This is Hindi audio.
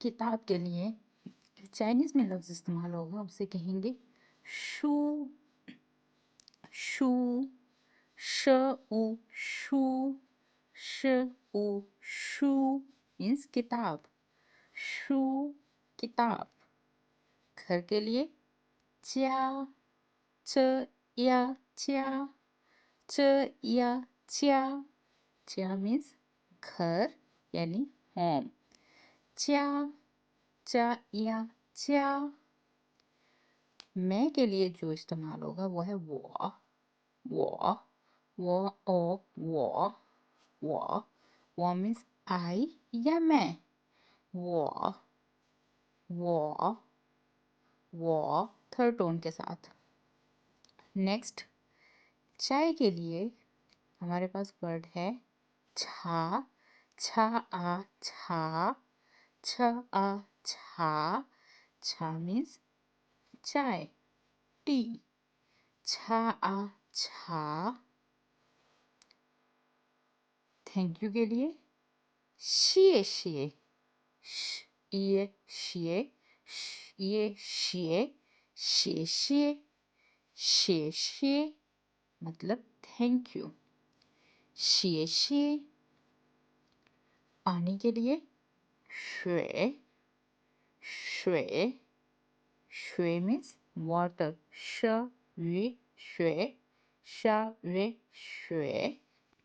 किताब के लिए चाइनीज में लफ्ज इस्तेमाल होगा, उसे कहेंगे शू। शू, श उ शू, श उ शू मीन्स किताब। शू किताब। घर के लिए च्या, च या च्या, च या च्या। च्या मीन्स घर यानी होम। च्या, चा या च्या। मैं के लिए जो इस्तेमाल होगा वो है वो। वो, वो ओ वो। वो मीन्स आई या मैं। वो, वो थर्ड टोन के साथ। नेक्स्ट, चाय के लिए हमारे पास वर्ड है छा। छा आ छा, छ आ छा। छा मीन्स चाय, टी। छा आ छा। थैंक यू के लिए शिए शिए, ये शिए, ये शिए, शे शिए, शे शिए मतलब थैंक यू। शिए शिए। पानी के लिए श्वे। श्वे, श्वे मीन्स वाटर। श वे श्वे, श वे श्वे।